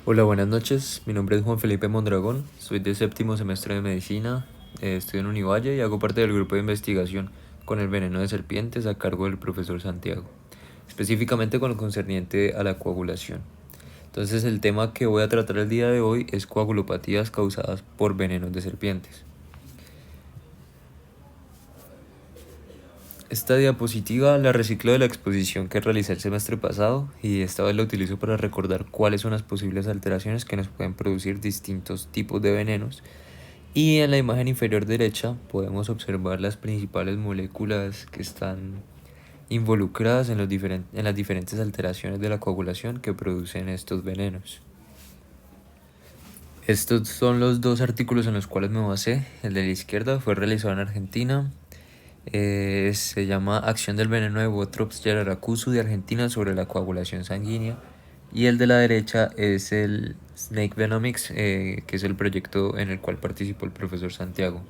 Hola, buenas noches. Mi nombre es Juan Felipe Mondragón. Soy de séptimo semestre de medicina. Estudio en Univalle y hago parte del grupo de investigación con el veneno de serpientes a cargo del profesor Santiago, específicamente con lo concerniente a la coagulación. Entonces, el tema que voy a tratar el día de hoy es coagulopatías causadas por venenos de serpientes. Esta diapositiva la reciclo de la exposición que realicé el semestre pasado y esta vez la utilizo para recordar cuáles son las posibles alteraciones que nos pueden producir distintos tipos de venenos. Y en la imagen inferior derecha podemos observar las principales moléculas que están involucradas en las diferentes alteraciones de la coagulación que producen estos venenos. Estos son los dos artículos en los cuales me basé. El de la izquierda fue realizado en Argentina. Se llama Acción del veneno de Botrops yararacuzu de Argentina sobre la coagulación sanguínea. Y el de la derecha es el Snake Venomics, que es el proyecto en el cual participó el profesor Santiago.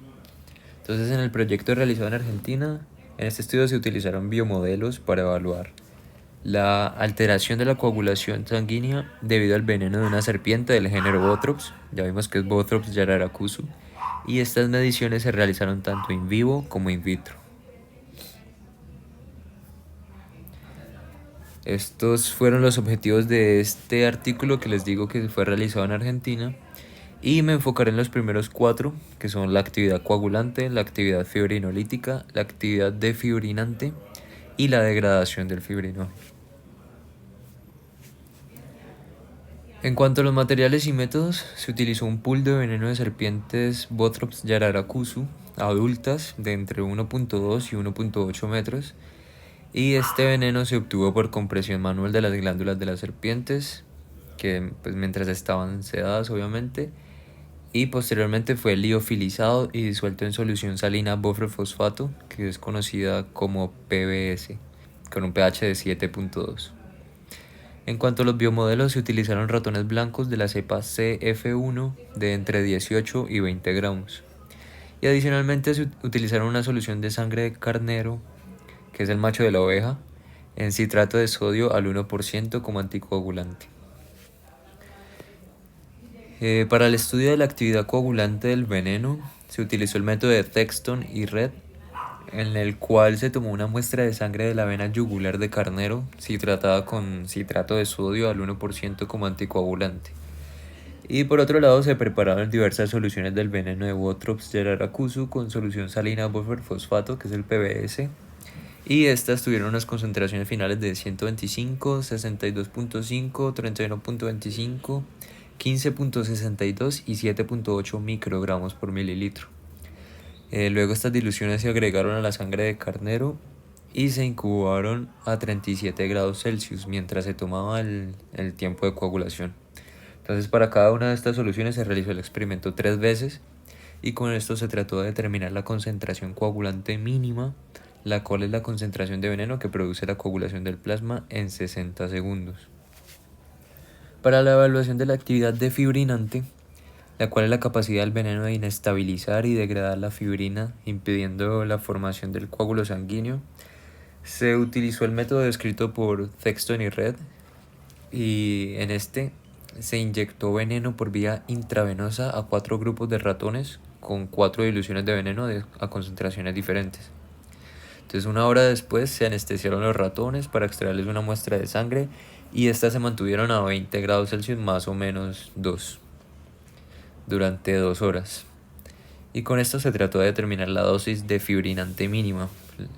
Entonces, en el proyecto realizado en Argentina, en este estudio se utilizaron biomodelos para evaluar la alteración de la coagulación sanguínea debido al veneno de una serpiente del género Botrops. Ya vimos que es Botrops yararacuzu. Y estas mediciones se realizaron tanto in vivo como in vitro. Estos fueron los objetivos de este artículo que les digo que fue realizado en Argentina. Y me enfocaré en los primeros cuatro, que son la actividad coagulante, la actividad fibrinolítica, la actividad defibrinante y la degradación del fibrinol. En cuanto a los materiales y métodos, se utilizó un pool de veneno de serpientes Botrops yararacuzu adultas de entre 1.2 y 1.8 metros, y este veneno se obtuvo por compresión manual de las glándulas de las serpientes, que pues mientras estaban sedadas obviamente, y posteriormente fue liofilizado y disuelto en solución salina bofrofosfato, que es conocida como PBS, con un pH de 7.2. En cuanto a los biomodelos, se utilizaron ratones blancos de la cepa CF1 de entre 18 y 20 gramos. Y adicionalmente se utilizaron una solución de sangre de carnero, que es el macho de la oveja, en citrato de sodio al 1% como anticoagulante. Para el estudio de la actividad coagulante del veneno, se utilizó el método de Thexton y Red, en el cual se tomó una muestra de sangre de la vena yugular de carnero, tratada con citrato de sodio al 1% como anticoagulante. Y por otro lado, se prepararon diversas soluciones del veneno de Botrops yararacuzu con solución salina bofosfato, que es el PBS, y estas tuvieron unas concentraciones finales de 125, 62.5, 31.25, 15.62 y 7.8 microgramos por mililitro. Luego estas diluciones se agregaron a la sangre de carnero y se incubaron a 37 grados Celsius mientras se tomaba el tiempo de coagulación. Entonces, para cada una de estas soluciones se realizó el experimento 3 veces y con esto se trató de determinar la concentración coagulante mínima, la cual es la concentración de veneno que produce la coagulación del plasma en 60 segundos. Para la evaluación de la actividad defibrinante, la cual es la capacidad del veneno de inestabilizar y degradar la fibrina, impidiendo la formación del coágulo sanguíneo, se utilizó el método descrito por Thexton y Red, y en este se inyectó veneno por vía intravenosa a 4 grupos de ratones con 4 diluciones de veneno a concentraciones diferentes. Entonces, una hora después se anestesiaron los ratones para extraerles una muestra de sangre y estas se mantuvieron a 20 grados Celsius más o menos 2 durante 2 horas. Y con esto se trató de determinar la dosis de fibrinante mínima,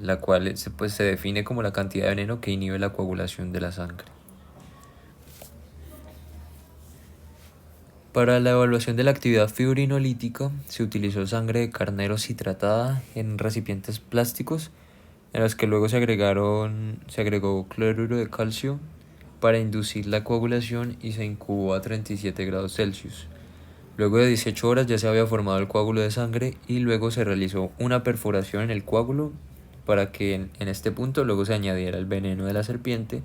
la cual se define como la cantidad de veneno que inhibe la coagulación de la sangre. Para la evaluación de la actividad fibrinolítica se utilizó sangre de carnero citratada en recipientes plásticos en los que luego se agregó cloruro de calcio para inducir la coagulación y se incubó a 37 grados Celsius. Luego de 18 horas ya se había formado el coágulo de sangre y luego se realizó una perforación en el coágulo para que en este punto luego se añadiera el veneno de la serpiente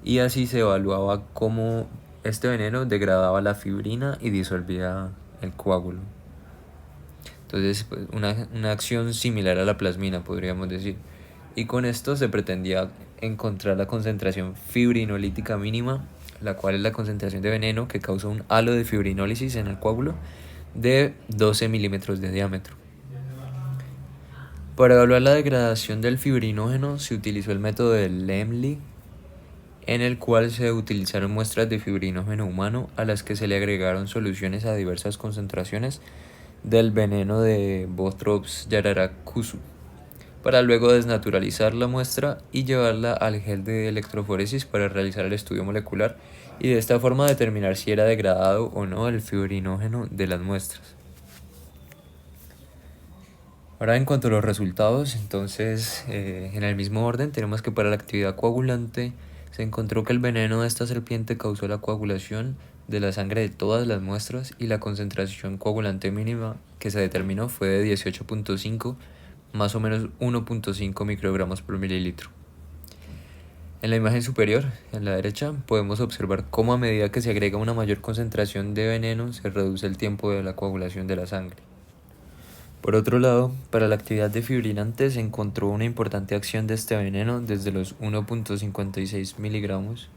y así se evaluaba cómo este veneno degradaba la fibrina y disolvía el coágulo. Entonces, pues, una acción similar a la plasmina, podríamos decir. Y con esto se pretendía encontrar la concentración fibrinolítica mínima, la cual es la concentración de veneno que causa un halo de fibrinólisis en el coágulo de 12 milímetros de diámetro. Para evaluar la degradación del fibrinógeno se utilizó el método de Lemli, en el cual se utilizaron muestras de fibrinógeno humano a las que se le agregaron soluciones a diversas concentraciones del veneno de Bothrops yararacuzu, para luego desnaturalizar la muestra y llevarla al gel de electroforesis para realizar el estudio molecular y de esta forma determinar si era degradado o no el fibrinógeno de las muestras. Ahora, en cuanto a los resultados, entonces en el mismo orden tenemos que para la actividad coagulante se encontró que el veneno de esta serpiente causó la coagulación de la sangre de todas las muestras y la concentración coagulante mínima que se determinó fue de 18.5, más o menos 1.5 microgramos por mililitro. En la imagen superior, en la derecha, podemos observar cómo a medida que se agrega una mayor concentración de veneno se reduce el tiempo de la coagulación de la sangre. Por otro lado, para la actividad de fibrinante se encontró una importante acción de este veneno desde los 1.56 miligramos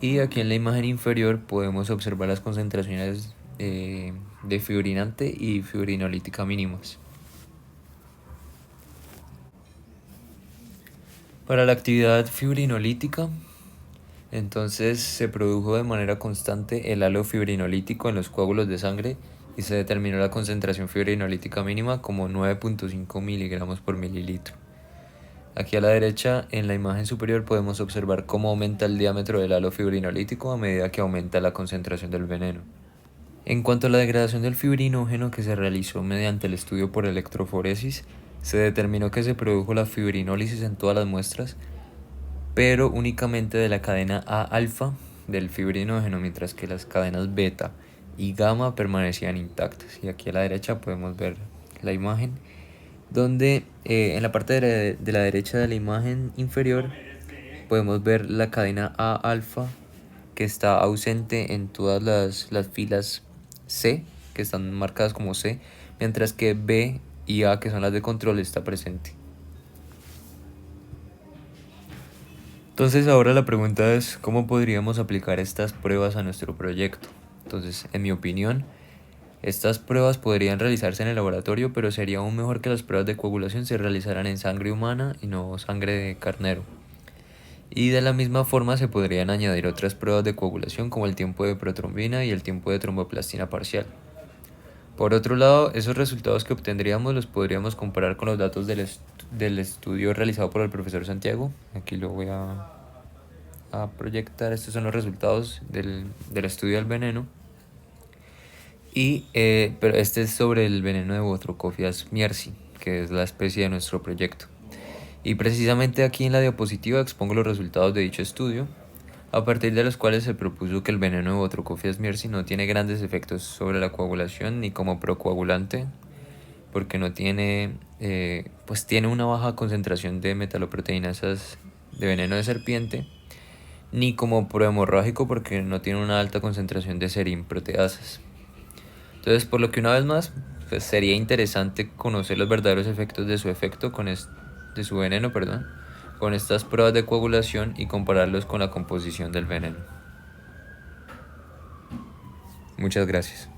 y aquí en la imagen inferior podemos observar las concentraciones de fibrinante y fibrinolítica mínimas. Para la actividad fibrinolítica, entonces se produjo de manera constante el halo fibrinolítico en los coágulos de sangre y se determinó la concentración fibrinolítica mínima como 9.5 miligramos por mililitro. Aquí a la derecha, en la imagen superior, podemos observar cómo aumenta el diámetro del halo fibrinolítico a medida que aumenta la concentración del veneno. En cuanto a la degradación del fibrinógeno que se realizó mediante el estudio por electroforesis, se determinó que se produjo la fibrinólisis en todas las muestras, pero únicamente de la cadena A-alfa del fibrinógeno, mientras que las cadenas beta y gamma permanecían intactas. Y aquí a la derecha podemos ver la imagen, donde en la parte de la derecha de la imagen inferior podemos ver la cadena A-alfa que está ausente en todas las filas C, que están marcadas como C, mientras que B y A, que son las de control, está presente. Entonces ahora la pregunta es ¿cómo podríamos aplicar estas pruebas a nuestro proyecto? Entonces, en mi opinión, estas pruebas podrían realizarse en el laboratorio, pero sería aún mejor que las pruebas de coagulación se realizaran en sangre humana y no sangre de carnero. Y de la misma forma se podrían añadir otras pruebas de coagulación como el tiempo de protrombina y el tiempo de tromboplastina parcial. Por otro lado, esos resultados que obtendríamos los podríamos comparar con los datos del estudio realizado por el profesor Santiago. Aquí lo voy a proyectar. Estos son los resultados del estudio del veneno. Pero este es sobre el veneno de Botrocophias miersi, que es la especie de nuestro proyecto. Y precisamente aquí en la diapositiva expongo los resultados de dicho estudio, a partir de los cuales se propuso que el veneno de Botrocophias miersi no tiene grandes efectos sobre la coagulación ni como procoagulante, porque no tiene, pues tiene una baja concentración de metaloproteinasas de veneno de serpiente, ni como prohemorrágico porque no tiene una alta concentración de serinproteasas. Entonces, por lo que una vez más, pues sería interesante conocer los verdaderos efectos de su veneno, con estas pruebas de coagulación y compararlos con la composición del veneno. Muchas gracias.